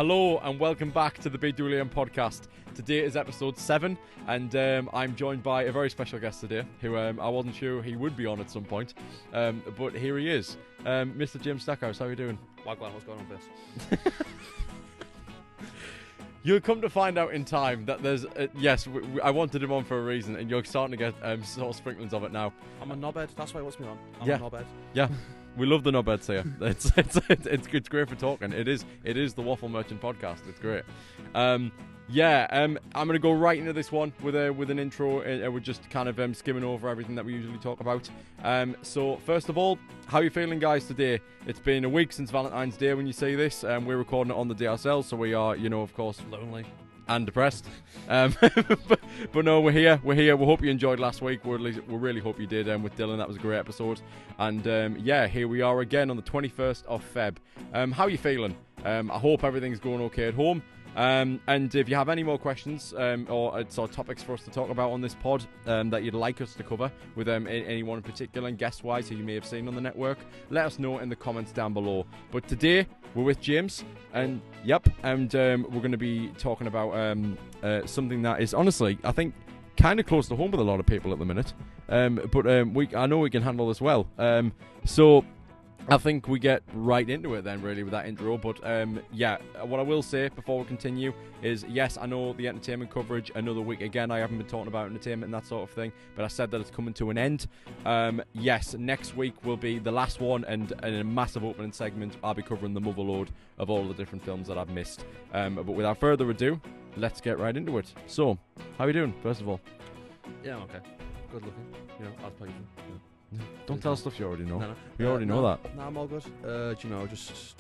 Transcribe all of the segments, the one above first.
Hello and welcome back to the BWN podcast. Today is episode 7 and I'm joined by a very special guest today who I wasn't sure he would be on at some point, but here he is. Mr. Jim Stackhouse, how are you doing? Wagwan, what's going on with this? You'll come to find out in time that there's, yes, I wanted him on for a reason and you're starting to get sort of sprinklings of it now. I'm a knobhead, that's why he wants me on. I'm Yeah. a knobhead. Yeah. We love the knobheads here. It's great for talking. It is the Waffle Merchant podcast. It's great. I'm gonna go right into this one with an intro. We're just kind of skimming over everything that we usually talk about. So first of all, how are you feeling, guys, today? It's been a week since Valentine's Day when you see this. We're recording it on the day ourselves, so we are, of course, Lonely. and depressed. But no, we're here. We hope you enjoyed last week. We really hope you did. With Dylan, that was a great episode. And here we are again on the 21st of Feb. How are you feeling? I hope everything's going okay at home. And if you have any more questions or sort of topics for us to talk about on this pod that you'd like us to cover with anyone in particular and guest-wise who you may have seen on the network, let us know in the comments down below. But today we're with James, and we're going to be talking about something that is honestly, I think, kind of close to home with a lot of people at the minute. But I know we can handle this well. So I think we get right into it then, really, with that intro. But what I will say before we continue is, yes, I know the entertainment coverage, another week again, I haven't been talking about entertainment and that sort of thing, but I said that it's coming to an end. Yes, next week will be the last one, and in a massive opening segment, I'll be covering the motherload of all the different films that I've missed. But without further ado, let's get right into it. So, how are you doing, first of all? Yeah, I'm okay. Good looking. As per usual. Don't tell us stuff you already know. No. We already know that. No, I'm all good.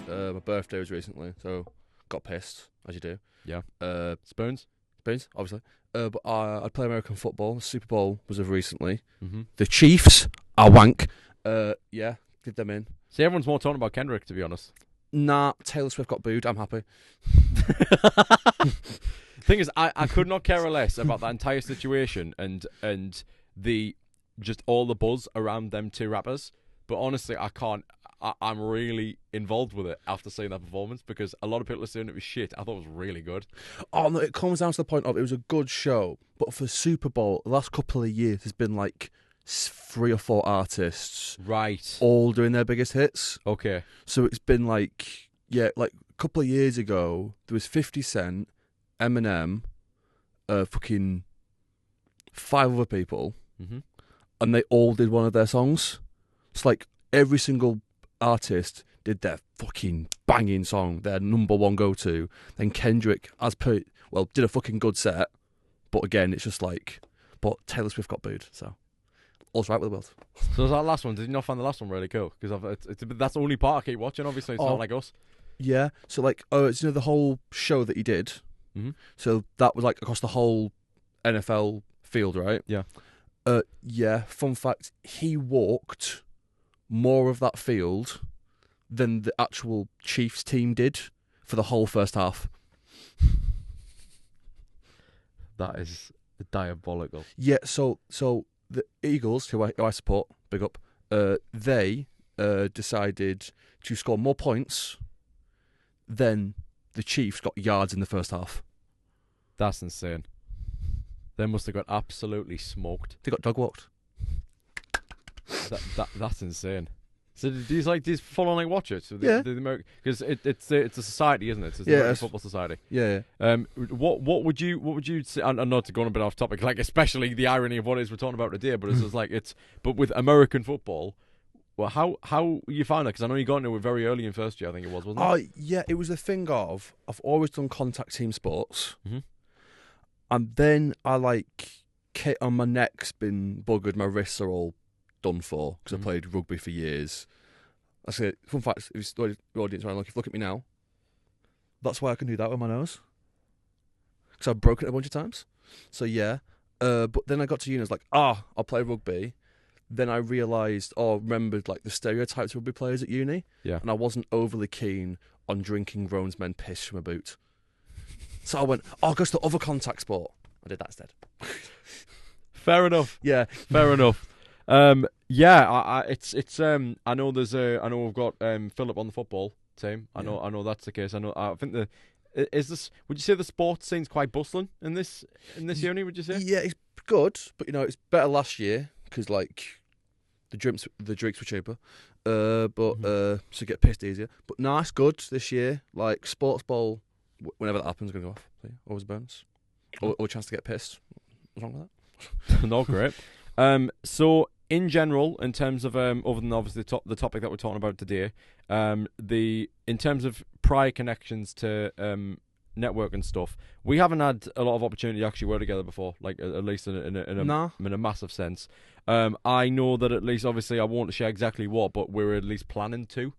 My birthday was recently, so got pissed, as you do. Yeah. Spoons, obviously. But I play American football. The Super Bowl was of recently. Mm-hmm. The Chiefs are wank. Did them in. See, everyone's more talking about Kendrick, to be honest. Nah, Taylor Swift got booed. I'm happy. Thing is, I could not care less about that entire situation and the just all the buzz around them two rappers. But honestly, I'm really involved with it after seeing that performance because a lot of people are saying it was shit. I thought it was really good. Oh no, it comes down to the point of it was a good show, but for Super Bowl, the last couple of years there's been like 3 or 4 artists, right, all doing their biggest hits. Okay. So it's been like a couple of years ago there was 50 Cent, Eminem, fucking 5 other people. Mm-hmm. And they all did one of their songs. It's like every single artist did their fucking banging song, their number one go-to. Then Kendrick, did a fucking good set. But again, it's just like, but Taylor Swift got booed, so all's right with the world. So that last one, did you not find the last one really cool? Because that's the only part I keep watching, obviously. It's not like us. Yeah, so it's the whole show that he did. Mm-hmm. So that was like across the whole NFL field, right? Yeah. Fun fact, he walked more of that field than the actual Chiefs team did for the whole first half. That is diabolical. Yeah, so the Eagles, who I support, big up, they decided to score more points than the Chiefs got yards in the first half. That's insane. They must have got absolutely smoked. They got dog walked. That's insane. So do these full on watch it? So yeah. Because it's a society, isn't it? It's yeah, American football society. Yeah. What would you say? And not to go on a bit off topic, like especially the irony of what it is we're talking about today, but it's just like but with American football. Well, how you found that? Because I know you got into it very early in first year. I think it was, wasn't it? Oh yeah, it was the thing of I've always done contact team sports. Mm-hmm. And then I kit on my neck's been buggered, my wrists are all done for because I played rugby for years. I say, fun fact, if you audience around, if you look at me now, that's why I can do that with my nose. Because I've broken it a bunch of times. So yeah, but then I got to uni, I was like, I'll play rugby. Then I remembered the stereotypes of rugby players at uni. Yeah. And I wasn't overly keen on drinking grown men's piss from a boot. So I went, I'll go to the other contact sport. I did that instead. Fair enough. Yeah. Fair enough. I know we've got Philip on the football team. I know that's the case. I think is this? Would you say the sports scene's quite bustling in this uni? Would you say? Yeah, it's good, but it's better last year because like the drinks were cheaper, so get pissed easier. But nice, good this year. Like sports ball, whenever that happens, gonna go off. See? Always burns. Or a chance to get pissed. What's wrong with that? No, great. So in general, in terms of other than obviously the topic that we're talking about today, in terms of prior connections to network and stuff, we haven't had a lot of opportunity to actually work together before, like at least in a massive sense. I know that at least, obviously, I won't share exactly what, but we're at least planning to.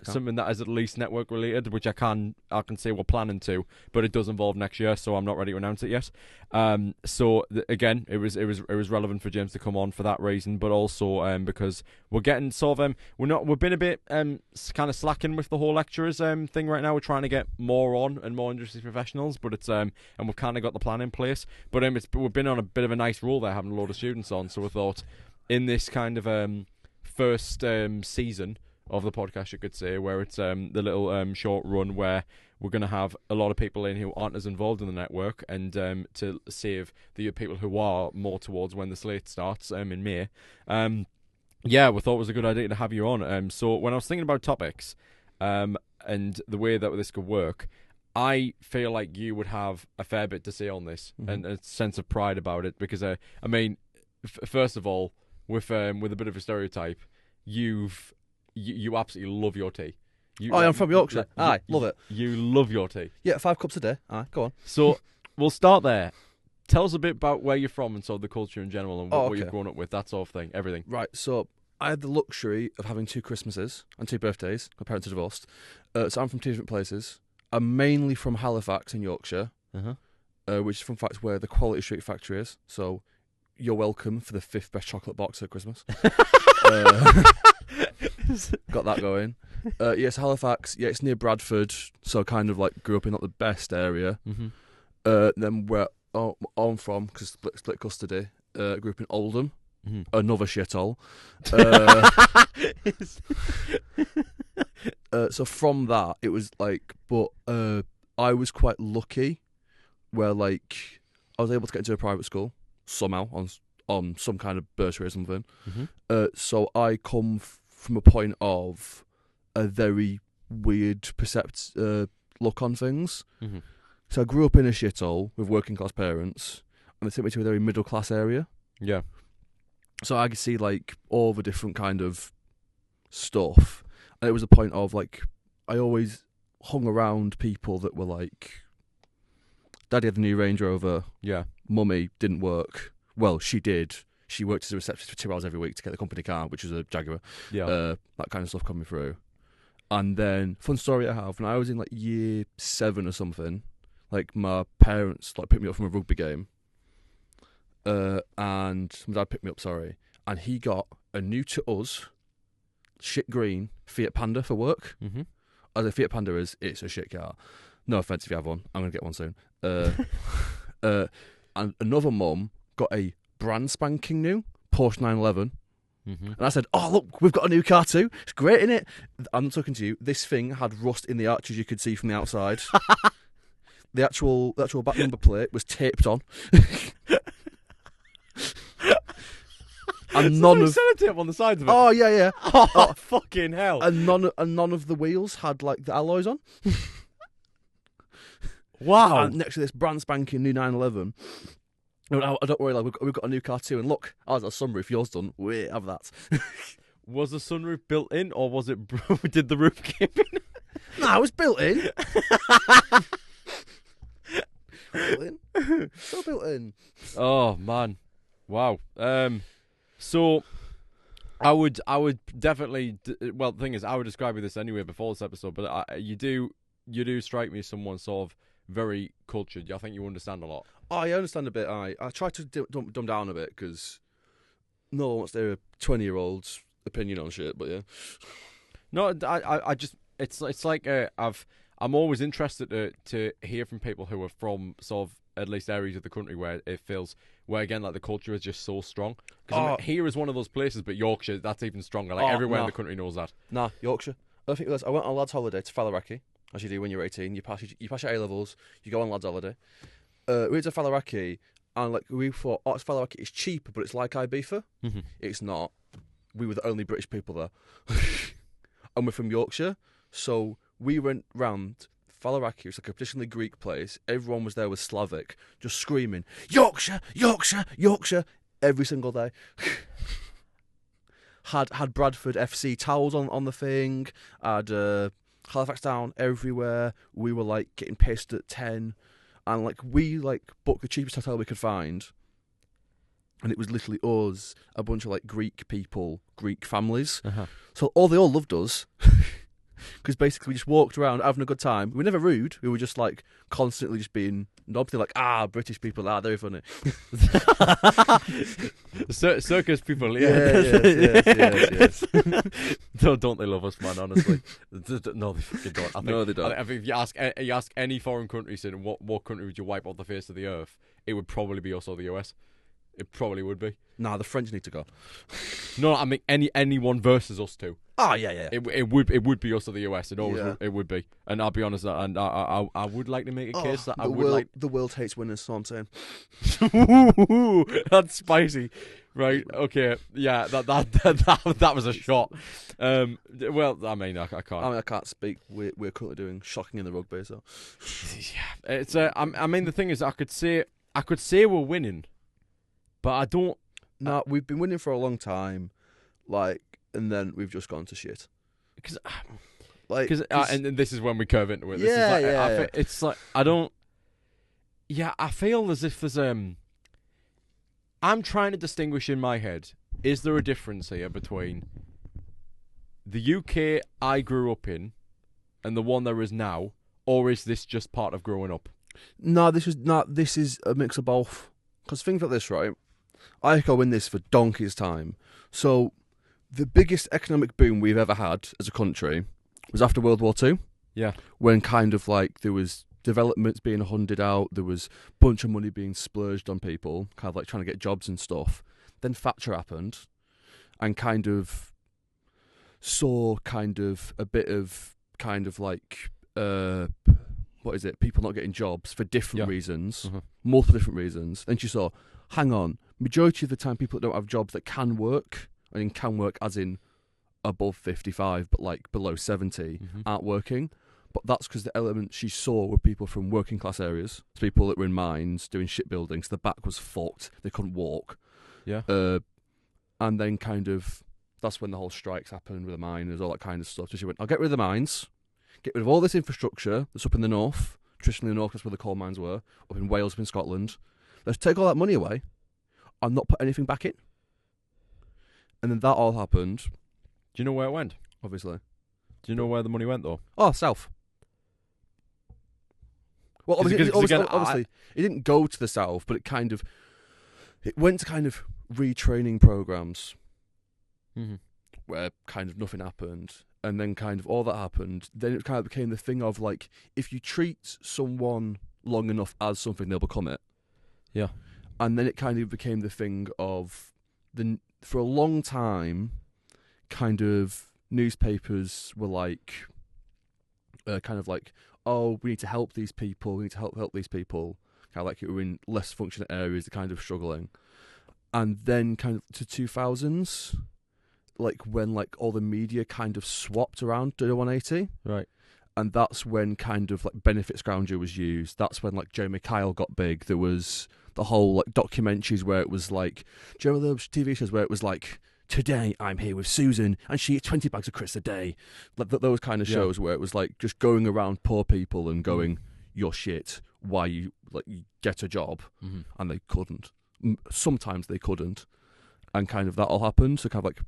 Something that is at least network related, which I can say we're planning to, but it does involve next year, so I'm not ready to announce it yet. Again, it was relevant for James to come on for that reason, but also because we're getting sort of we've been a bit kind of slacking with the whole lecturers thing right now. We're trying to get more on and more industry professionals, but it's and we've kind of got the plan in place. But we've been on a bit of a nice roll there, having a load of students on. So we thought in this kind of first season of the podcast, you could say, where it's the little short run where we're going to have a lot of people in who aren't as involved in the network, and to save the people who are more towards when the slate starts in May. We thought it was a good idea to have you on. So when I was thinking about topics and the way that this could work, I feel like you would have a fair bit to say on this, and a sense of pride about it, because I mean, first of all, with a bit of a stereotype, you absolutely love your tea. I'm from Yorkshire. Love it. You love your tea. Yeah, 5 cups a day. Go on. So we'll start there. Tell us a bit about where you're from and sort of the culture in general, and what you've grown up with, that sort of thing, everything. Right, so I had the luxury of having 2 Christmases and 2 birthdays. My parents are divorced. So I'm from 2 different places. I'm mainly from Halifax in Yorkshire, which is from fact where the Quality Street factory is. So you're welcome for the 5th best chocolate box at Christmas. Got that going. Yes, Halifax. Yeah, it's near Bradford, so kind of like grew up in not the best area. Then where I'm from, because split custody, grew up in Oldham, another shithole. So from that, it was like, but I was quite lucky, where like I was able to get into a private school somehow on some kind of bursary or something. So I come from a point of a very weird look on things. So I grew up in a shithole with working class parents, and they took me to a very middle class area. Yeah. So I could see like all the different kind of stuff, and it was a point of like I always hung around people that were like, Daddy had the new Range Rover. Yeah. Mummy didn't work. Well, she did. She worked as a receptionist for 2 hours every week to get the company car, which was a Jaguar. Yeah. That kind of stuff coming through. And then, fun story I have, when I was in like year 7 or something, like my parents like picked me up from a rugby game. And my dad picked me up, and he got a new to us, shit green Fiat Panda for work. As a Fiat Panda it's a shit car. No offence if you have one, I'm going to get one soon. And another mum got a brand spanking new Porsche 911. And I said, "Oh look, we've got a new car too. It's great, isn't it?" I'm not talking to you. This thing had rust in the arches you could see from the outside. The actual back number plate was taped on. And none of sellotape on the sides of it. Oh yeah. Oh fucking hell! And none of the wheels had like the alloys on. Wow! And next to this brand spanking new 911. I don't worry, like we've got a new car too. And look, ours has a sunroof. Yours done. We have that. Was the sunroof built in, or was it? Did the roof keep in? No, it was built in. So built in. Oh man, wow. So I would definitely. Well, the thing is, I would describe you this anyway before this episode, but you do strike me as someone sort of very cultured. I think you understand a lot. Oh, I understand a bit. I try to dumb down a bit because no one wants their 20-year-old's opinion on shit. But yeah, no, I just it's like I'm always interested to hear from people who are from sort of at least areas of the country where it feels where again like the culture is just so strong. Because here is one of those places, but Yorkshire that's even stronger. Like everywhere in the country knows that. Nah, Yorkshire. I think I went on a lads' holiday to Fallaraki. as you do when you're 18. You pass your A levels. You go on lads' holiday. We went to Faliraki, and like we thought, oh, it's Faliraki. It's cheaper, but it's like Ibiza. Mhm. It's not. We were the only British people there, and we're from Yorkshire, so we went round Faliraki. It's like a traditionally Greek place. Everyone was there with Slavic, just screaming Yorkshire, Yorkshire, Yorkshire every single day. had Bradford FC towels on the thing. Had Halifax Town everywhere. We were like getting pissed at 10, and like we like booked the cheapest hotel we could find. And it was literally us, a bunch of like Greek people, Greek families. Uh-huh. So they all loved us. Because basically we just walked around having a good time. We were never rude. We were just like constantly just being nobody like, British people, they're funny. Circus people, yes. Don't they love us, man? Honestly, no, they fucking don't. No, they don't. I think if you ask any foreign country, saying what country would you wipe off the face of the earth, it would probably be also the US. It probably would be. Nah, the French need to go. No, I mean anyone versus us two. Oh yeah. It would be us or the US. It always it would be. And I'll be honest, and I would like to make a case that I would like. The world hates winners. So I'm saying. That's spicy, right? Okay, yeah. That was a shot. Well, I mean, I can't. I can't speak. We're currently doing shocking in the rugby, so. Yeah, it's. I mean, the thing is, I could say we're winning, but I don't. No, we've been winning for a long time, like, and then we've just gone to shit. Because, and this is when we curve into it. It's like I don't. Yeah, I feel as if there's I'm trying to distinguish in my head. Is there a difference here between the UK I grew up in and the one there is now, or is this just part of growing up? No, this is a mix of both. Because think about this, right? I go in this for donkey's time. So, the biggest economic boom we've ever had as a country was after World War II. Yeah. When kind of like there was developments being hunted out, there was a bunch of money being splurged on people, kind of like trying to get jobs and stuff. Then Thatcher happened, and kind of saw kind of a bit of kind of like what is it? People not getting jobs for different reasons, multiple different reasons. Then she saw, hang on, majority of the time people that don't have jobs that can work, I mean can work as in above 55 but like below 70 aren't working. But that's because the element she saw were people from working class areas, people that were in mines doing shipbuilding, so the back was fucked, they couldn't walk. Yeah. And then kind of that's when the whole strikes happened with the miners, all that kind of stuff. So she went, I'll get rid of the mines, get rid of all this infrastructure that's up in the north. Traditionally in the north, that's where the coal mines were, up in Wales, up in Scotland. Let's take all that money away and not put anything back in. And then that all happened. Do you know where it went? Obviously. Do you know where the money went, though? Oh, south. Well, obviously, it didn't go to the south, but it went to kind of retraining programs where kind of nothing happened. And then kind of all that happened, then it kind of became the thing of like, if you treat someone long enough as something, they'll become it. Yeah. And then it kind of became the thing of, for a long time, kind of newspapers were like, kind of like, oh, we need to help these people, we need to help these people. Kind of like it were in less fortunate areas, they're kind of struggling. And then kind of to 2000s, like when like all the media kind of swapped around to 180. Right. And that's when kind of like benefit scrounger was used. That's when like Jeremy Kyle got big. There was the whole like documentaries where it was like, do you remember those TV shows where it was like, today I'm here with Susan and she eats 20 bags of crisps a day. Like those kind of shows where it was like just going around poor people and going, you're shit, why you get a job. And they couldn't. Sometimes they couldn't. And kind of that all happened. So kind of like,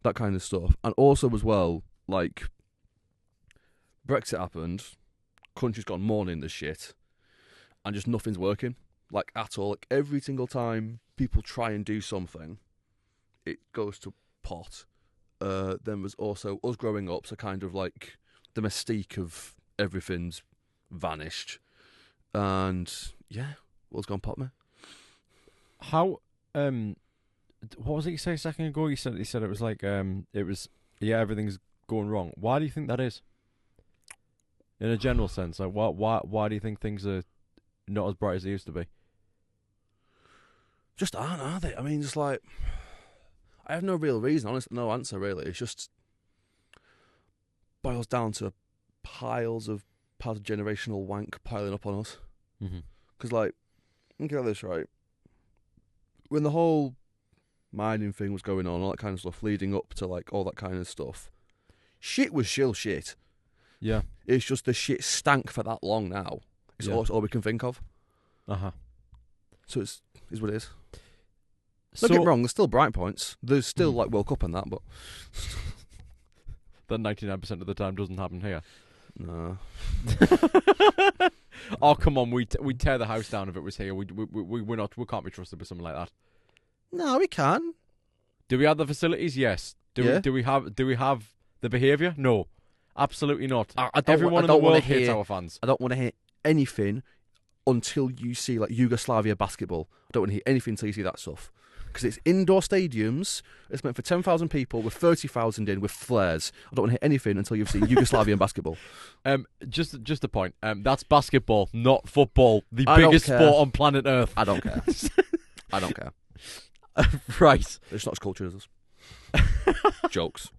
that kind of stuff. And also as well, like, Brexit happened, country's gone mourning this shit, and just nothing's working, like, at all. Like, every single time people try and do something, it goes to pot. Then was also us growing up, so kind of like the mystique of everything's vanished. And, world's gone pot, man. How, what was it you said a second ago? You said it was like, everything's going wrong. Why do you think that is? In a general sense, like why do you think things are not as bright as they used to be? Just aren't, are they? I mean, just like, I have no real reason, honestly, no answer really. It's just boils down to piles of generational wank piling up on us. Because, like, think about this, right? When the whole mining thing was going on, all that kind of stuff, leading up to, like, all that kind of stuff, shit was still shit. Yeah. It's just the shit stank for that long now. It's all we can think of. So it's what it is. Don't get me wrong, there's still bright points. There's still, like, World Cup and that, but... that 99% of the time doesn't happen here. No. Oh, come on, we'd tear the house down if it was here. We can't be trusted with something like that. No, we can. Do we have the facilities? Yes. Do we have the behaviour? No. Absolutely not. Everyone in the world hates our fans. I don't want to hear anything until you see, like, Yugoslavia basketball. I don't want to hear anything until you see that stuff. Because it's indoor stadiums, it's meant for 10,000 people with 30,000 in with flares. I don't want to hear anything until you've seen Yugoslavian basketball. Just a point. That's basketball, not football. The biggest sport on planet Earth. I don't care. I don't care. Right. It's not as culture as us. Jokes.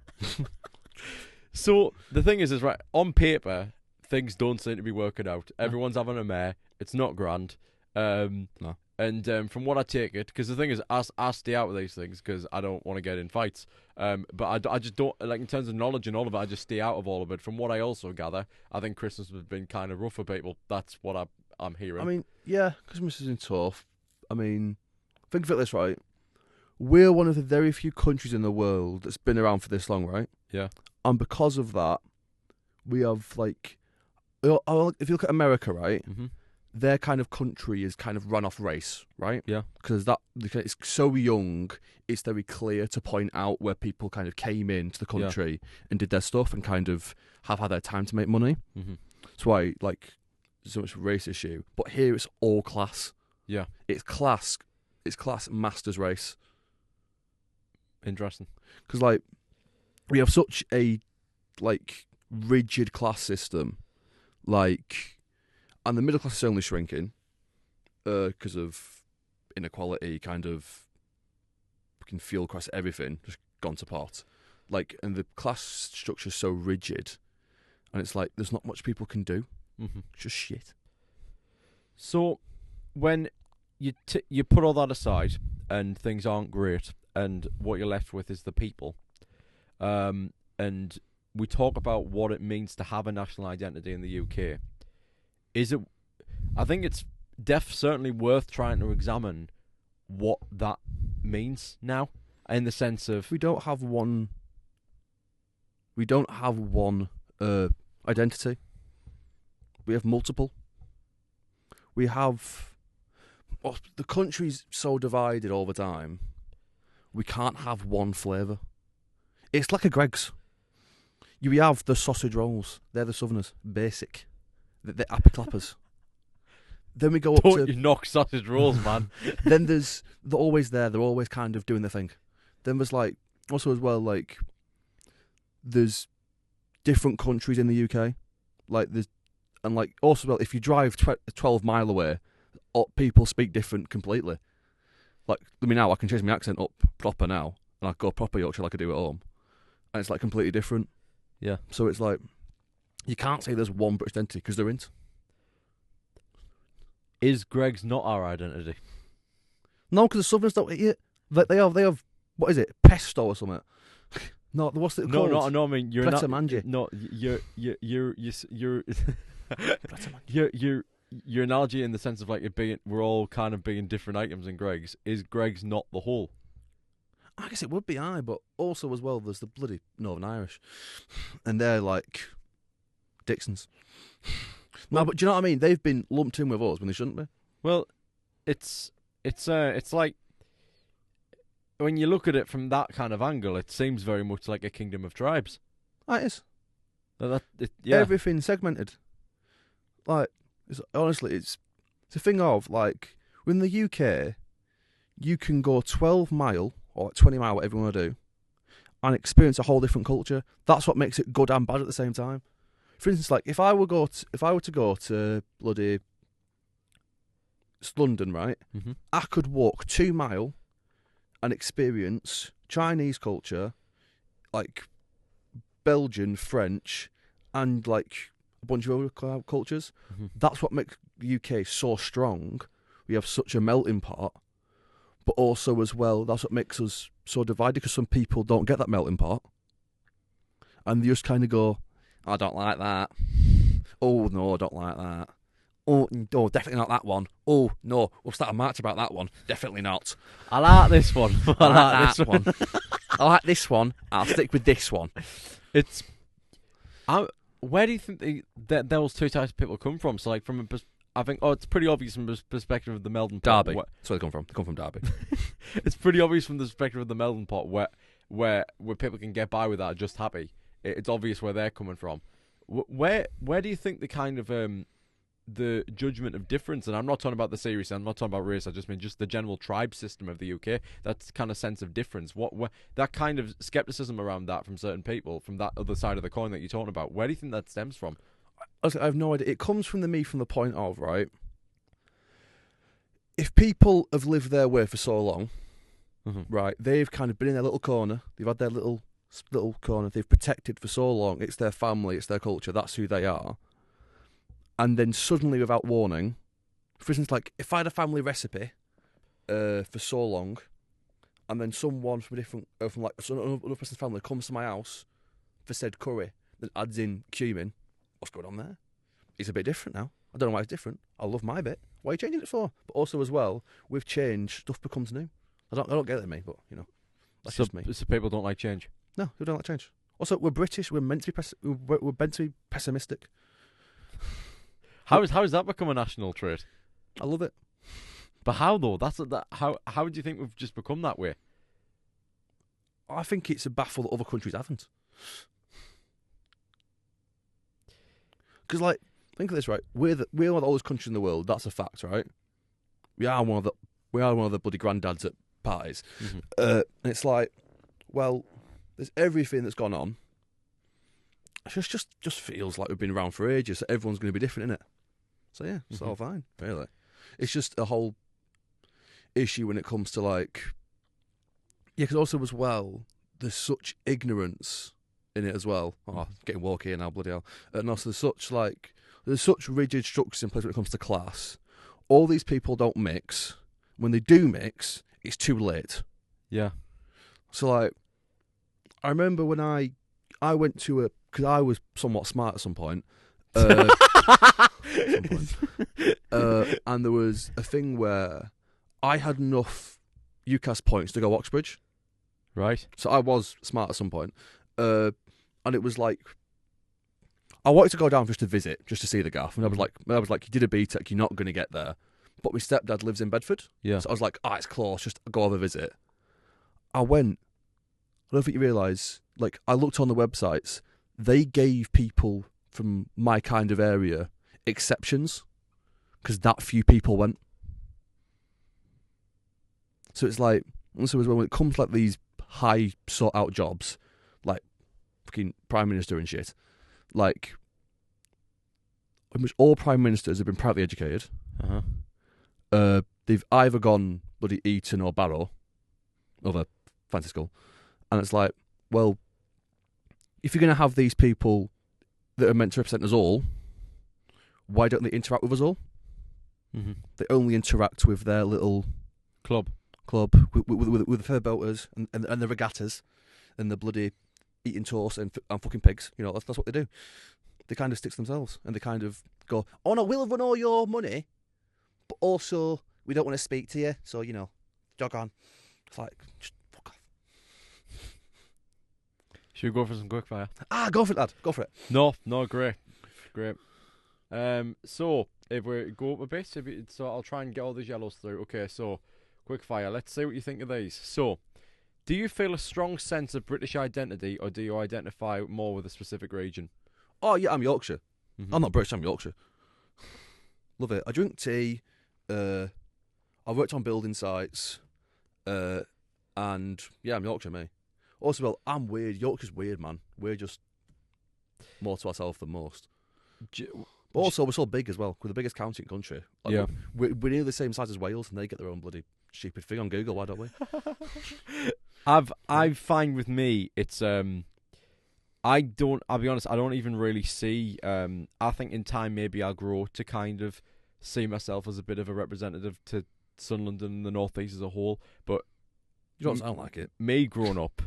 So the thing is right, on paper, things don't seem to be working out. Everyone's having a mare. It's not grand. No. And from what I take it, because the thing is, I stay out of these things because I don't want to get in fights. But I just don't, like, in terms of knowledge and all of it, I just stay out of all of it. From what I also gather, I think Christmas has been kind of rough for people. That's what I'm hearing. I mean, yeah, Christmas has been tough. I mean, think of it this, right? We're one of the very few countries in the world that's been around for this long, right? Yeah. And because of that, we have, like, if you look at America, right? Mm-hmm. Their kind of country is kind of run off race, right? Yeah. Because it's so young, it's very clear to point out where people kind of came into the country and did their stuff and kind of have had their time to make money. Mm-hmm. That's why, like, so much race issue. But here it's all class. Yeah. It's class masters race. Interesting. Because, like, we have such a, like, rigid class system, like... And the middle class is only shrinking because of inequality, kind of fucking fuel across everything, just gone to pot. Like, and the class structure is so rigid, and it's like there's not much people can do. Mm-hmm. It's just shit. So, when you put all that aside and things aren't great, and what you're left with is the people, and we talk about what it means to have a national identity in the UK. I think it's certainly worth trying to examine what that means now, in the sense of we don't have one identity. We have multiple. We have the country's so divided all the time. We can't have one flavour. It's like a Greggs. You have the sausage rolls. They're the Southerners. Basic. They're happy clappers. Then we go up Don't you knock sausage rolls, man. Then they're always there. They're always kind of doing their thing. Then there's, like, also as well, like, there's different countries in the UK. Like, also, well, if you drive 12 mile away, people speak different completely. Like, I mean, now I can change my accent up proper now, and I go proper Yorkshire like I do at home. And it's, like, completely different. Yeah. So it's like, you can't say there's one British identity because there isn't. Is Greggs not our identity? No, because the Southerners don't eat it. They have what is it, pesto or something? No, what's it called? No. I mean, you're not. No, your analogy in the sense of, like, it being, we're all kind of being different items in Greggs. Is Greggs not the whole? I guess it would be, but also as well, there's the bloody Northern Irish, and they're like Dixons. No, but do you know what I mean? They've been lumped in with us when they shouldn't be. Well, it's like, when you look at it from that kind of angle, it seems very much like a kingdom of tribes. It is. Yeah. Everything segmented. Like, honestly, it's a thing of, like, in the UK, you can go 12 mile or 20 mile, whatever you want to do, and experience a whole different culture. That's what makes it good and bad at the same time. For instance, like if I were to go to bloody London, right? Mm-hmm. I could walk 2 mile and experience Chinese culture, like Belgian, French, and like a bunch of other cultures. Mm-hmm. That's what makes the UK so strong. We have such a melting pot, but also as well, that's what makes us so divided because some people don't get that melting pot, and they just kind of go, "I don't like that. Oh no, I don't like that. Oh no, definitely not that one. Oh no, we'll start a march about that one. Definitely not. I like this one. I like that one. I like this one. I'll stick with this one." It's. Where do you think those two types of people come from? So, like, I think, it's pretty obvious from the perspective of the Melbourne pot. Derby. That's where they come from. They come from Derby. It's pretty obvious from the perspective of the Melbourne pot where people can get by with that, just happy. It's obvious where they're coming from. Where do you think the kind of the judgment of difference, and I'm not talking about the series, I'm not talking about race, I just mean just the general tribe system of the UK, that kind of sense of difference, what that kind of skepticism around that from certain people, from that other side of the coin that you're talking about, where do you think that stems from? I have no idea. It comes from the point of, right, if people have lived their way for so long, right, they've kind of been in their little corner, they've had their little corner, they've protected for so long, it's their family, it's their culture, that's who they are. And then suddenly, without warning, for instance, like if I had a family recipe for so long, and then someone from another person's family comes to my house for said curry, that adds in cumin, what's going on there? It's a bit different now. I don't know why it's different. I love my bit. Why are you changing it for? But also as well, with change, stuff becomes new. I don't get it, mate, but you know, that's just me. So people don't like change. No, we don't like change. Also, we're British. We're meant to be we're meant to be pessimistic. How is that become a national trait? I love it. But how though? How do you think we've just become that way? I think it's a baffle that other countries haven't. Because, like, think of this, right? We're one of the oldest countries in the world. That's a fact, right? We are one of the bloody granddads at parties. Mm-hmm. And it's like, well, there's everything that's gone on. It just feels like we've been around for ages. So everyone's going to be different, innit? So yeah, it's all fine, really. It's just a whole issue when it comes to like, yeah, because also as well, there's such ignorance in it as well. Oh, getting woke here now, bloody hell. And also there's such rigid structures in place when it comes to class. All these people don't mix. When they do mix, it's too late. Yeah. So like, I remember when I went to because I was somewhat smart at some point. And there was a thing where I had enough UCAS points to go Oxbridge. Right. So I was smart at some point. And it was like, I wanted to go down just to visit, just to see the gaff. And I was like, you did a BTEC, you're not going to get there. But my stepdad lives in Bedford. Yeah. So I was like, it's close, just go have a visit. I went. I don't think you realise, like, I looked on the websites, they gave people from my kind of area exceptions because that few people went. So it's like, also as well, when it comes to like these high sought out jobs, like fucking Prime Minister and shit, like, almost all Prime Ministers have been privately educated. They've either gone bloody Eton or Barrow, other fancy school, and it's like, well, if you're going to have these people that are meant to represent us all, why don't they interact with us all? Mm-hmm. They only interact with their little club with the fair belters and the regattas and the bloody eating toast and fucking pigs. You know, that's what they do. They kind of stick to themselves and they kind of go, oh no, we'll run all your money, but also we don't want to speak to you, so, you know, jog on. It's like, just fuck off. Should we go for some quickfire? Go for it, lad. Go for it. No, great. So if we go up a bit, so I'll try and get all these yellows through. Okay, so quickfire. Let's see what you think of these. So, do you feel a strong sense of British identity, or do you identify more with a specific region? Oh yeah, I'm Yorkshire. Mm-hmm. I'm not British. I'm Yorkshire. Love it. I drink tea. I've worked on building sites, and yeah, I'm Yorkshire, mate. Also, well, I'm weird. Yorkshire's weird, man. We're just more to ourselves than most. J- But also, we're so big as well. We're the biggest county in the country. Like, Yeah. we're nearly the same size as Wales, and they get their own bloody stupid thing on Google. Why don't we? I find with me, it's I'll be honest, I don't even really see. I think in time maybe I'll grow to kind of see myself as a bit of a representative to Sunderland and the North East as a whole. But You don't sound like it. me growing up,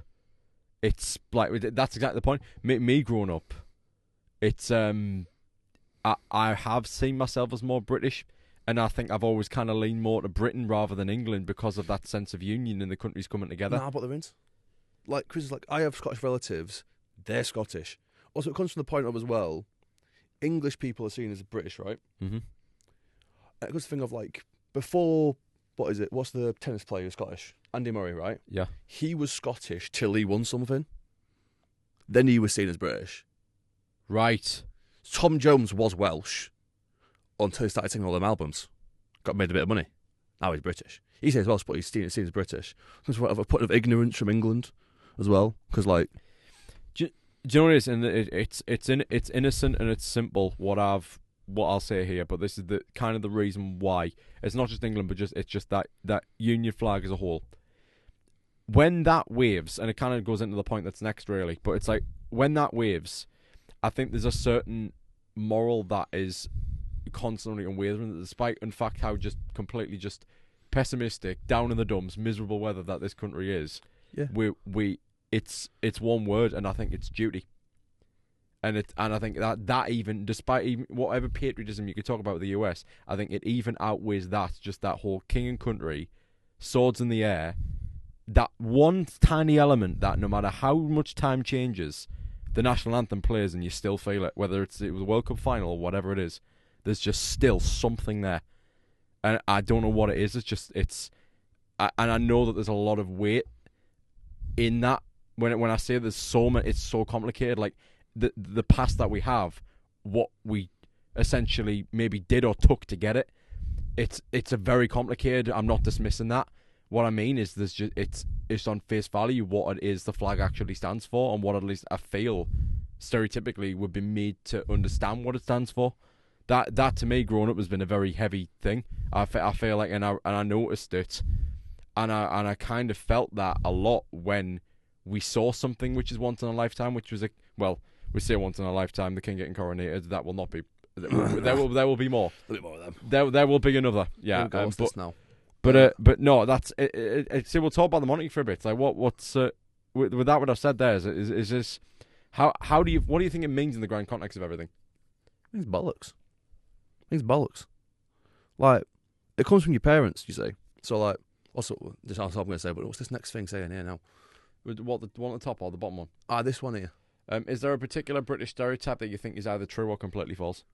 it's like that's exactly the point. Me growing up, it's I have seen myself as more British, and I think I've always kind of leaned more to Britain rather than England because of that sense of union and the countries coming together. Nah, but there isn't. Like Chris is like, I have Scottish relatives. They're Scottish. Also, it comes from the point of as well, English people are seen as British, right? Mm-hmm. It goes to the thing of like before. What is it? What's the tennis player who's Scottish? Andy Murray, right? Yeah. He was Scottish till he won something. Then he was seen as British. Right. Tom Jones was Welsh until he started singing all them albums. Got made a bit of money. Now he's British. He says Welsh, but he's seen as British. There's a point of ignorance from England as well, because like, Do you know what it is? And it's innocent and it's simple. What I'll say here, but this is the kind of the reason why it's not just England, but it's just that Union flag as a whole. When that waves, and it kind of goes into the point that's next, really. But it's like when that waves, I think there's a certain moral that is constantly unwavering, despite in fact how just completely just pessimistic, down in the dumps, miserable weather that this country is. yeah, It's one word, and I think it's duty. And I think that even despite even whatever patriotism you could talk about with the US, I think it even outweighs that, just that whole king and country, swords in the air, that one tiny element that no matter how much time changes, the national anthem plays and you still feel it, whether it's the World Cup final or whatever it is. There's just still something there, and I don't know what it is. And I know that there's a lot of weight in that. When I say there's so many, it's so complicated. Like the past that we have, what we essentially maybe did or took to get it. It's a very complicated. I'm not dismissing that. What I mean is there's just it's on face value what it is the flag actually stands for, and what at least I feel stereotypically would be made to understand what it stands for. That to me, growing up, has been a very heavy thing. I feel like, and I noticed it, and I kind of felt that a lot when we saw something which is once in a lifetime, which was we say once in a lifetime, the king getting coronated. That will not be. There will be more. a bit more of them. There will be another. Yeah, but now. But no, that's it. So we'll talk about the monarchy for a bit. Like what's with that what I've said there is this what do you think it means in the grand context of everything? It's bollocks. It's bollocks. Like, it comes from your parents, you see. So like, also this is what I'm going to say. But what's this next thing saying here now? What, the one at the top or the bottom one? This one here. Is there a particular British stereotype that you think is either true or completely false?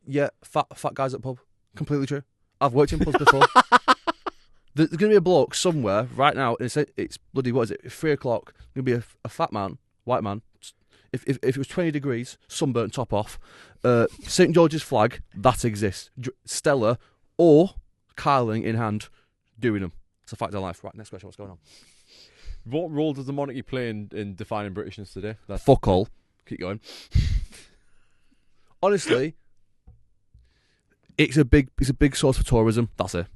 Yeah, fat guys at pub. Completely true. I've worked in pubs before. There's going to be a bloke somewhere right now, and it's bloody, what is it, 3 o'clock, going to be a fat man, white man. If it was 20 degrees, sunburnt top off, St. George's flag, that exists. Stella or Carling in hand, doing them. It's a fact of life. Right, next question, what's going on? What role does the monarchy play in defining Britishness today? Fuck all. Keep going. Honestly, it's a big source for tourism. That's it.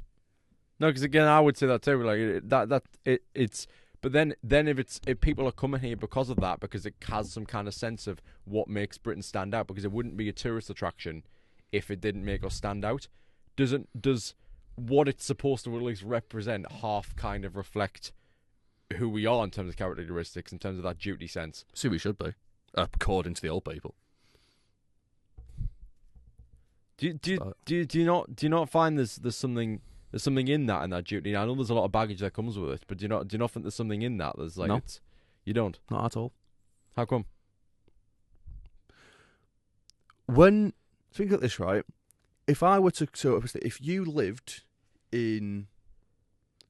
No, because again, I would say that too. Like it's. But then if people are coming here because of that, because it has some kind of sense of what makes Britain stand out, because it wouldn't be a tourist attraction if it didn't make us stand out. Does what it's supposed to at least represent half kind of reflect who we are in terms of characteristics, in terms of that duty sense? See, we should be, according to the old people. Do you not find there's something in that duty? I know there's a lot of baggage that comes with it, but do you not think there's something in that? There's like No. You don't? Not at all. How come? Think of this, right? If I were if you lived in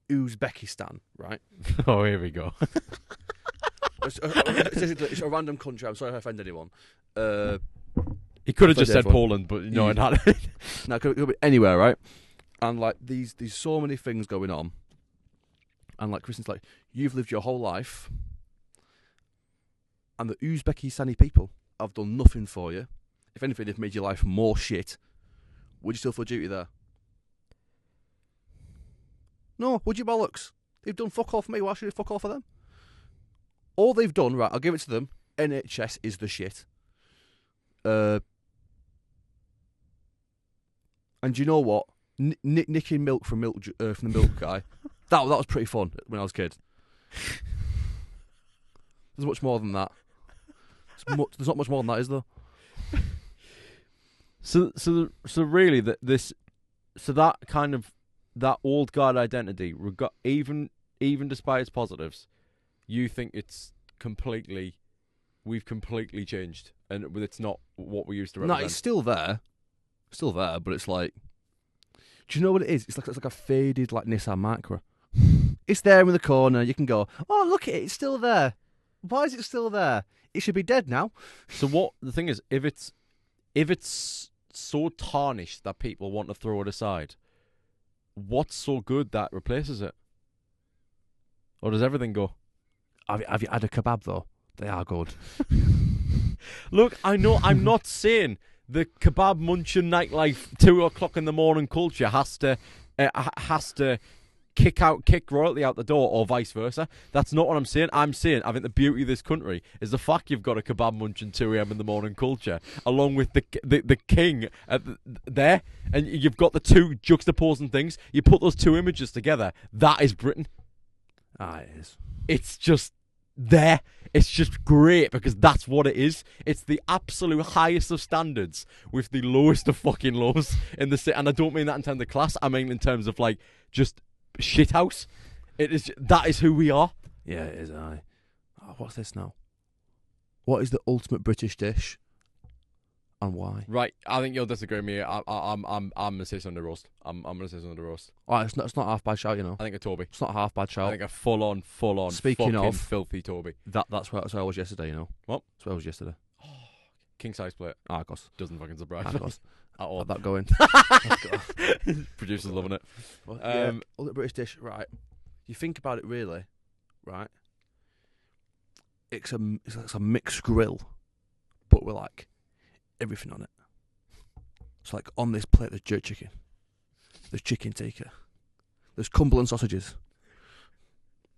Uzbekistan, right? Oh, here we go. It's a random country. I'm sorry if I offend anyone. He could have just said everyone. Poland, but no, it had. No, it could be anywhere, right? And like these so many things going on, and like Kristen's like, you've lived your whole life, and the Uzbekistani people I've done nothing for you. If anything, they've made your life more shit. Would you still feel duty there? No, would you bollocks? They've done fuck all for me. Why should they fuck all for them? All they've done, right, I'll give it to them. NHS is the shit. And you know what? Nicking milk from the milk guy. That was pretty fun when I was a kid. There's much more than that. There's not much more than that, is there? So really, that kind of that old guard identity, even despite its positives, you think we've completely changed, and it's not what we used to represent. No, it's still there, but it's like, do you know what it is? It's like a faded like Nissan Micra. It's there in the corner. You can go, oh look at it, it's still there. Why is it still there? It should be dead now. So what the thing is, if it's so tarnished that people want to throw it aside, what's so good that replaces it? Or does everything go? Have you had a kebab though? They are good. Look, I know I'm not saying the kebab munching nightlife 2 o'clock in the morning culture has to kick royalty out the door, or vice versa. That's not what I'm saying. I'm saying I think the beauty of this country is the fact you've got a kebab munching 2 a.m. in the morning culture, along with the king there, and you've got the two juxtaposing things. You put those two images together. That is Britain. Ah, it is. It's just there. It's just great because that's what it is. It's the absolute highest of standards with the lowest of fucking lows in the city. And I don't mean that in terms of class. I mean in terms of like just shithouse. That is who we are. Yeah, it is. Oh, what's this now? What is the ultimate British dish, and why? Right, I think you'll disagree with me. I'm gonna say something to roast. I'm gonna say something to roast. Oh, it's not half bad shout, you know. I think a Toby. It's not a half bad shout. I think a full on. Speaking fucking of filthy Toby. That's where I was yesterday. You know what? That's where I was yesterday. King size plate. Ah, of course. Doesn't fucking surprise Of me course. at all. Had that going. Producers loving it. Well, yeah, all the British dish, right? You think about it, really, right? It's a mixed grill, but with like everything on it. It's like on this plate there's jerk chicken, there's chicken tikka, there's Cumberland sausages,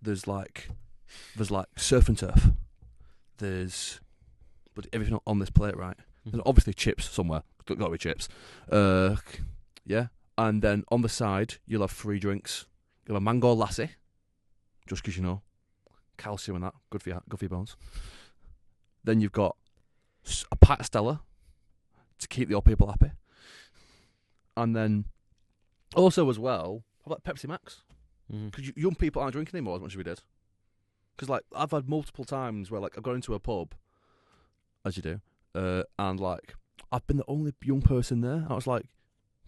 there's like surf and turf, but everything on this plate, right? There's obviously chips somewhere. Got to be chips. Yeah. And then on the side, you'll have 3 drinks. You'll have a mango lassi, just because you know, calcium and that, good for your bones. Then you've got a pint of Stella to keep the old people happy. And then also as well, how about Pepsi Max? Because young people aren't drinking anymore as much as we did. Because like I've had multiple times where like I've gone into a pub, as you do, and like I've been the only young person there. And I was like,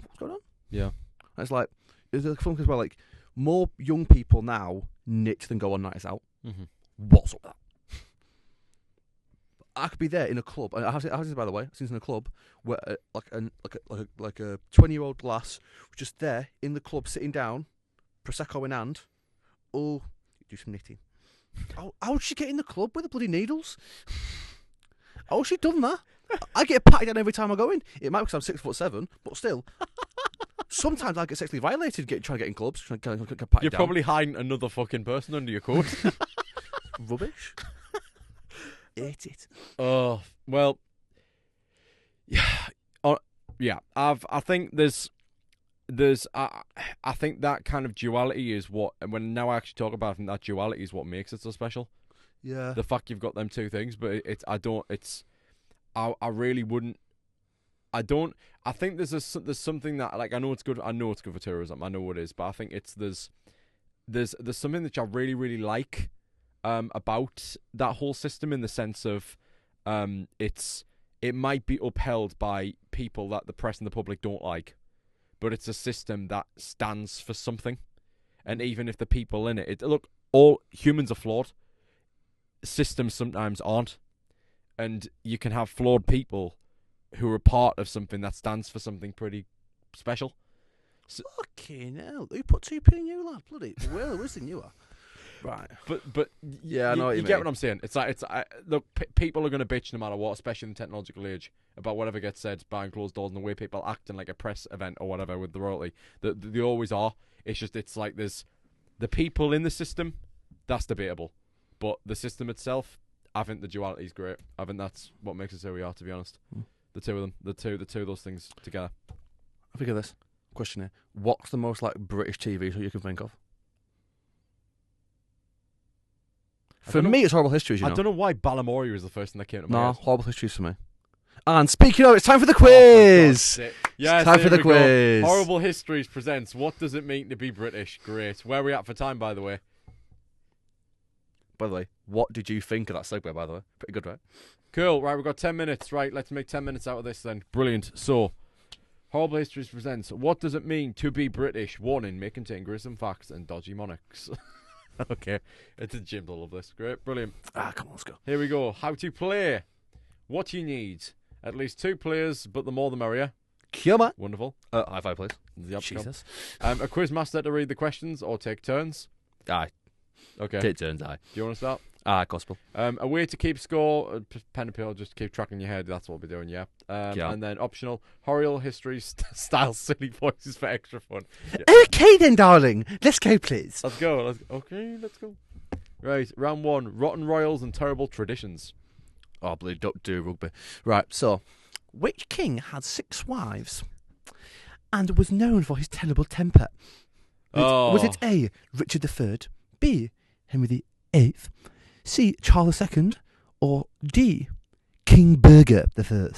what's going on? Yeah. And it's like, it's fun because like more young people now knit than go on nights out. Mm-hmm. What's up with that? I could be there in a club. I have this, by the way. I've seen this in a club where like a 20-year-old lass was just there in the club, sitting down, prosecco in hand. Oh, do some knitting. How did she get in the club with the bloody needles? How has she done that? I get patted down every time I go in. It might be because I'm 6'7", but still. Sometimes I get sexually violated trying to get in clubs. You're probably hiding another fucking person under your coat. Rubbish. Hate it. Oh, well. Yeah. I think I think that kind of duality is what, when now I actually talk about it, I think that duality is what makes it so special. Yeah. The fact you've got them two things, but I really wouldn't. I think there's something that, like, I know it's good for tourism. I know it is, but I think there's something that I really, really like about that whole system, in the sense of it might be upheld by people that the press and the public don't like, but it's a system that stands for something. And even if the people in it look, all humans are flawed. Systems sometimes aren't, and you can have flawed people who are part of something that stands for something pretty special. Fucking hell! Who put 2p in you, lad? Bloody well, worse than you are. Right. But Yeah, I know what you get mean. what I'm saying. It's like look, people are going to bitch no matter what, especially in the technological age, about whatever gets said behind closed doors and the way people act in like a press event or whatever with the royalty. They always are. It's like there's the people in the system. That's debatable, but the system itself, I think the duality is great. I think that's what makes us who we are. To be honest, the two of them, the two of those things together. I think of this question here. What's the most like British TV show you can think of? For me, it's Horrible Histories, you know. I don't know why Balamoria was the first thing that came to my head. Horrible Histories for me. And speaking of, it's time for the quiz! Yes, time for the quiz. Horrible Histories presents What Does It Mean to Be British? Great. Where are we at for time, by the way? By the way, what did you think of that segue, by the way? Pretty good, right? Cool. Right, we've got 10 minutes. Right, let's make 10 minutes out of this then. Brilliant. So, Horrible Histories presents What Does It Mean to Be British? Warning, may contain gruesome facts and dodgy monarchs. Okay, it's a gym. I love this. Great, brilliant. Come on, let's go. Here we go. How to play. What you need. At least 2 players, but the more the merrier. Come on. Wonderful. High five, please. Yep, Jesus. a quiz master to read the questions or take turns. Aye. Okay. Take turns, aye. Do you want to start? Gospel. A way to keep score, pen and paper, just keep track in your head. That's what we'll be doing, yeah. Yeah. And then optional, Horrible History style silly voices for extra fun. Yeah. Okay then, darling. Let's go, please. Let's go. Let's go. Right, round 1, Rotten Royals and Terrible Traditions. Oh, bloody don't do rugby. Right, so, which king had 6 wives and was known for his terrible temper? Was it A, Richard III, B, Henry VIII, C, Charles II, or D, King Burger I?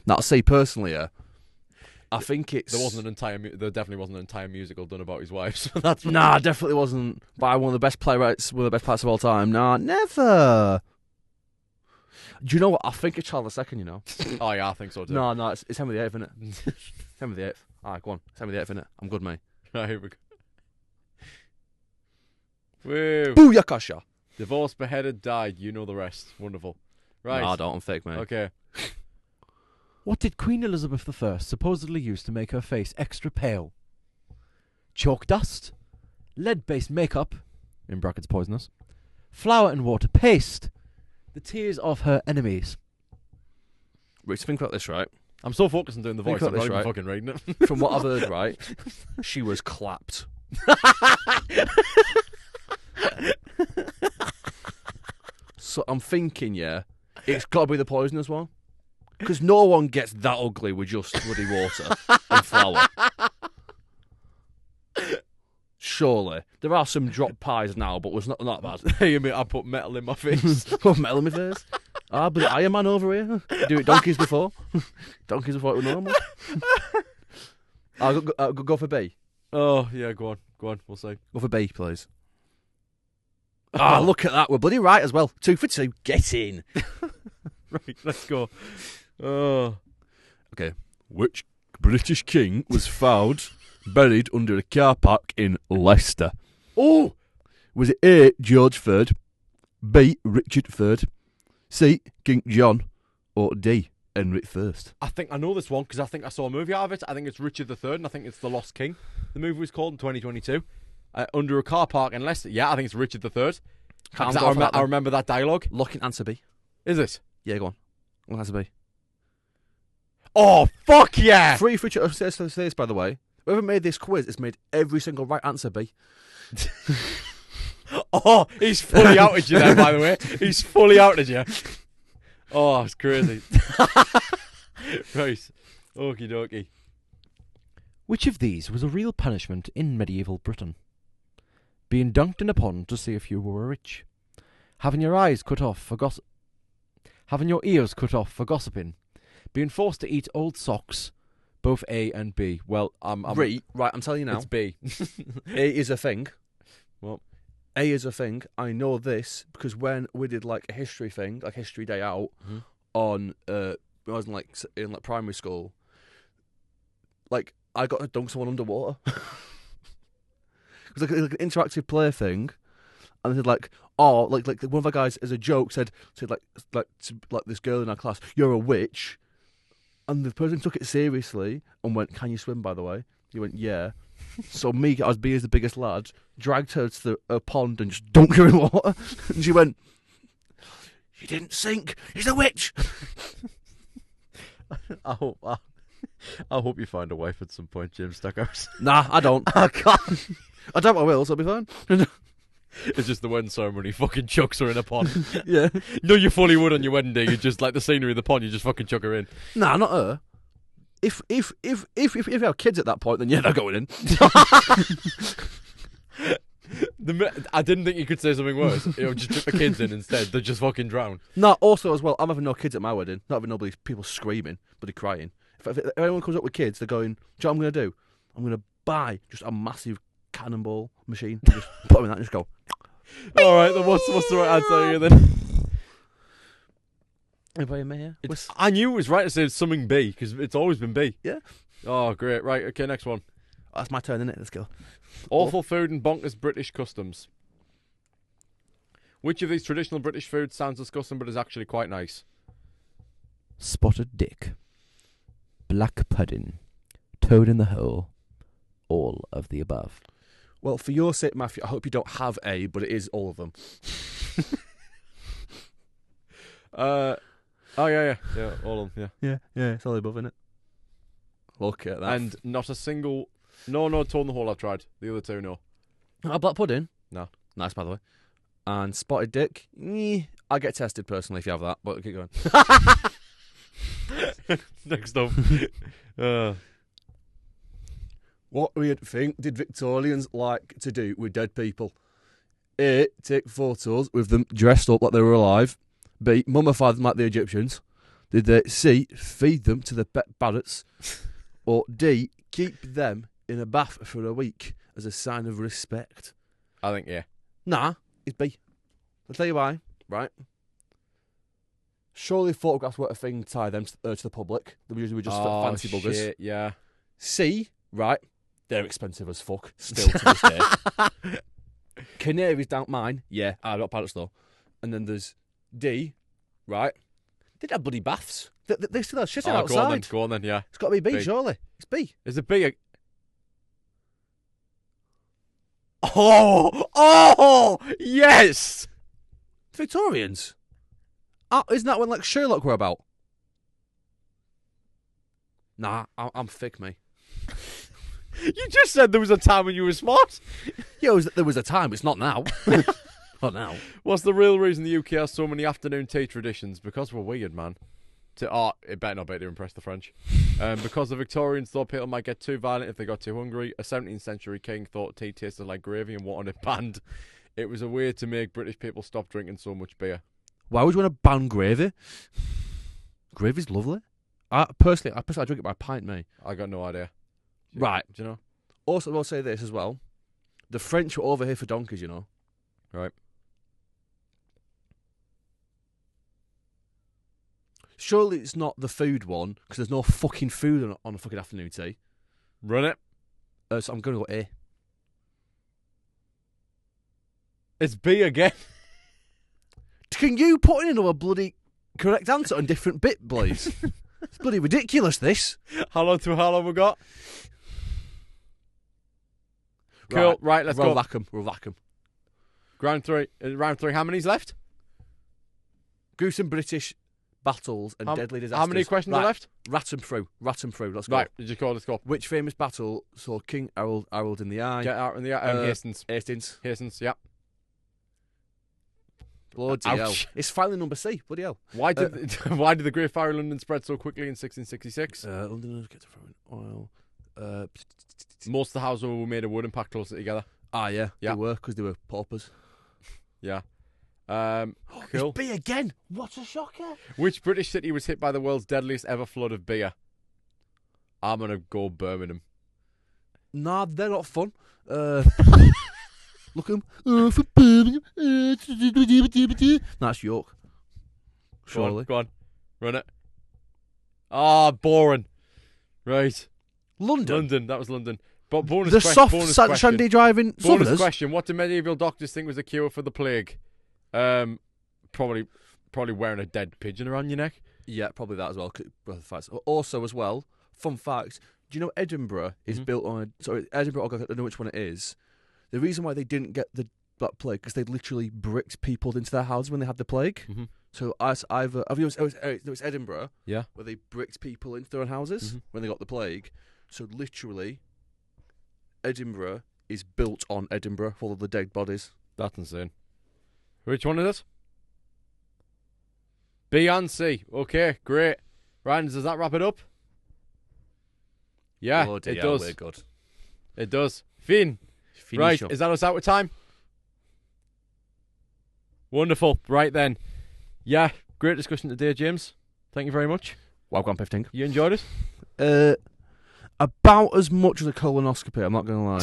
Now, I'll say personally, I think it's... There definitely wasn't an entire musical done about his wives. That's Nah, definitely wasn't by one of the best playwrights, one of the best playwrights of all time. Nah, never. Do you know what? I think it's Charles II, you know. Oh, yeah, I think so too. No, it's Henry VIII, isn't it? Henry VIII. Alright, go on. It's Henry VIII, isn't it? I'm good, mate. Right, here we go. Woo. Booyakasha. Divorced, beheaded, died. You know the rest. Wonderful. Right. No, I don't. I'm fake, mate. Okay. What did Queen Elizabeth I supposedly use to make her face extra pale? Chalk dust, lead-based makeup, in brackets poisonous, flour and water paste, the tears of her enemies. Rich, think about this, right? I'm so focused on doing the voice, I'm not even right? fucking reading it. From what I've heard, right, she was clapped. So I'm thinking, yeah, it's got to be the poisonous one. Because no one gets that ugly with just bloody water and flour. Surely. There are some drop pies now, but was not bad. Hey, you mean I put metal in my face? Put metal in my face. But the Iron Man over here. Do it donkeys before. Donkeys before it was normal. I'll go for B. Oh, yeah, go on, we'll see. Go for B, please. Look at that. We're bloody right as well. 2 for 2. Get in. Right, let's go. Oh. Okay. Which British king was found buried under a car park in Leicester? Oh! Was it A, George III, B, Richard III, C, King John, or D, Henry I? I think I know this one because I think I saw a movie out of it. I think it's Richard III and I think it's The Lost King. The movie was called in 2022. Under a car park in Leicester. Yeah, I think it's Richard III. I remember that dialogue. Lock in answer B. Is it? Yeah, go on. Lock answer B. Oh, fuck yeah! 3 for 2. Say this, by the way. Whoever made this quiz has made every single right answer B. Oh, he's fully outed you there, by the way. He's fully outed you. Oh, it's crazy. Right. Okie dokie. Which of these was a real punishment in medieval Britain? Being dunked in a pond to see if you were rich. Having your eyes cut off for having your ears cut off for gossiping. Being forced to eat old socks. Both A and B. Well, right, I'm telling you now. It's B. A is a thing. Well, A is a thing. I know this because when we did like a history thing, like History Day Out, on when I was in primary school, like I got to dunk someone underwater. It was like an interactive play thing, and they said like one of the guys as a joke said like this girl in our class, "You're a witch." And the person took it seriously and went, "Can you swim, by the way?" He went, "Yeah." So me, as being the biggest lad, dragged her to a pond and just dunked her in water. And she went, "She didn't sink. She's a witch." I hope you find a wife at some point, Jim Stackhouse. Nah, I don't. I can't. I doubt I will, so I'll be fine. It's just the wedding ceremony. Fucking chucks her in a pond. Yeah. No, you fully would on your wedding day. You just like the scenery of the pond. You just fucking chuck her in. Nah, not her. If you have kids at that point, then yeah, they're going in. I didn't think you could say something worse. Just chuck the kids in instead. They just fucking drown. No, also as well, I'm having no kids at my wedding. Not having nobody, people screaming, but they're crying. If anyone comes up with kids, they're going, "Do you know what I'm going to do? I'm going to buy just a massive cannonball machine, and just put them in that and just go." All right, then what's the right answer here then? Anybody in me here? I knew it was right to say something B because it's always been B. Yeah. Oh, great. Right. Okay, next one. That's my turn, isn't it? Let's go. Awful food and bonkers British customs. Which of these traditional British foods sounds disgusting but is actually quite nice? Spotted dick, black pudding, toad in the hole, all of the above. Well, for your sake, Matthew, I hope you don't have A, but it is all of them. Oh yeah, all of them, Yeah, it's all above, isn't it? Look at that. And not a single. No, toad in the hole. I've tried. The other two, no. Black pudding? No. Nice, by the way. And spotted dick? I get tested personally if you have that, but keep going. Next up. What weird thing did Victorians like to do with dead people? A. Take photos with them dressed up like they were alive. B. Mummify them like the Egyptians. Did they C. Feed them to the pet parrots? Or D. Keep them in a bath for a week as a sign of respect? I think yeah. Nah, it's B. I'll tell you why, right? Surely photographs weren't a thing to tie them to the public. They usually were just fancy buggers. Shit, yeah. C, right? They're expensive as fuck, still to this day. Canaries don't mind. Yeah, I got parrots though. And then there's D, right? They have bloody baths. They still have shit outside. Go on then, yeah. It's got to be B, B. surely. It's B. Is it B? Oh, yes! Victorians. Isn't that when like Sherlock were about? Nah, I'm thick, me. You just said there was a time when you were smart. Yeah, there was a time. It's not now. Not now. What's the real reason the UK has so many afternoon tea traditions? Because we're weird, man. It better not be to impress the French. Because the Victorians thought people might get too violent if they got too hungry. A 17th century king thought tea tasted like gravy and wanted it banned. It was a way to make British people stop drinking so much beer. Why would you want to ban gravy? Gravy's lovely. I personally drink it by pint, mate. I got no idea. Right. Do you know? Also, I'll say this as well. The French were over here for donkeys, you know. Right. Surely it's not the food one, because there's no fucking food on a fucking afternoon tea. Run it. So I'm going to go A. It's B again. Can you put in another bloody correct answer on different bit, please? It's bloody ridiculous, this. How long we got? Cool. Right, let's go. We'll whack 'em. Round three. How many's left? Gruesome British battles and deadly disasters. How many questions are left? Rat 'em through. Let's go. Right, let's go. Which famous battle saw King Harold in the eye? Get out in the eye. Hastings, yeah. Bloody hell. It's finally number C. Bloody hell. Why did the Great Fire of London spread so quickly in 1666? Londoners get to throw in oil. Most of the houses were made of wood and packed closer together. Yeah. They were, because they were paupers. Yeah. Cool. Cool. It's B again. What a shocker. Which British city was hit by the world's deadliest ever flood of beer? I'm going to go Birmingham. Nah, they're not fun. Look at them. That's York. Surely. Go on. Run it. Ah, boring. Right. London. That was London. But bonus the question. soft shandy driving Bonus southerners. question. What do medieval doctors think was the cure for the plague? Probably wearing a dead pigeon around your neck. Yeah, probably that as well. Also, as well, fun fact, Do you know Edinburgh is built on? Sorry, Edinburgh. I don't know which one it is. The reason why they didn't get the Black Plague because they literally bricked people into their houses when they had the plague. Mm-hmm. So it's Edinburgh. Yeah. Where they bricked people into their own houses when they got the plague. So literally, Edinburgh is built on Edinburgh for all of the dead bodies. That's insane. Which one is it? B and C. Okay, great. Ryan, does that wrap it up? Yeah, it does. We're good. It does. Finn. Right, is that us out with time? Wonderful. Right then. Yeah, great discussion today, James. Thank you very much. Welcome, 15. You enjoyed it? About as much as a colonoscopy, I'm not going to lie.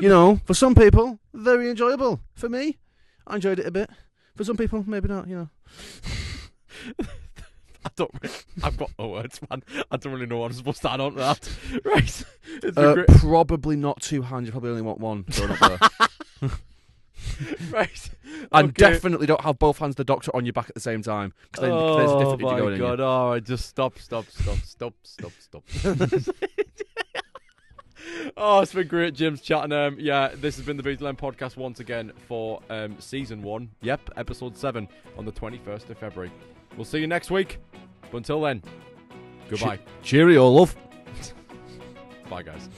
You know, for some people, very enjoyable. For me, I enjoyed it a bit. For some people, maybe not, you know. I've got no words, man. I don't really know what I'm supposed to add on to that. Right. Probably not 2 hands. You probably only want one going up there. Right. And definitely don't have both hands of the doctor on your back at the same time. Because then there's a different if you're going in. Oh, my God. All right, just stop. Oh, it's been great, Jim's chatting. Yeah, this has been the BWN podcast once again for season 1. Yep, episode 7 on the 21st of February. We'll see you next week. But until then, goodbye. Cheerio, love. Bye, guys.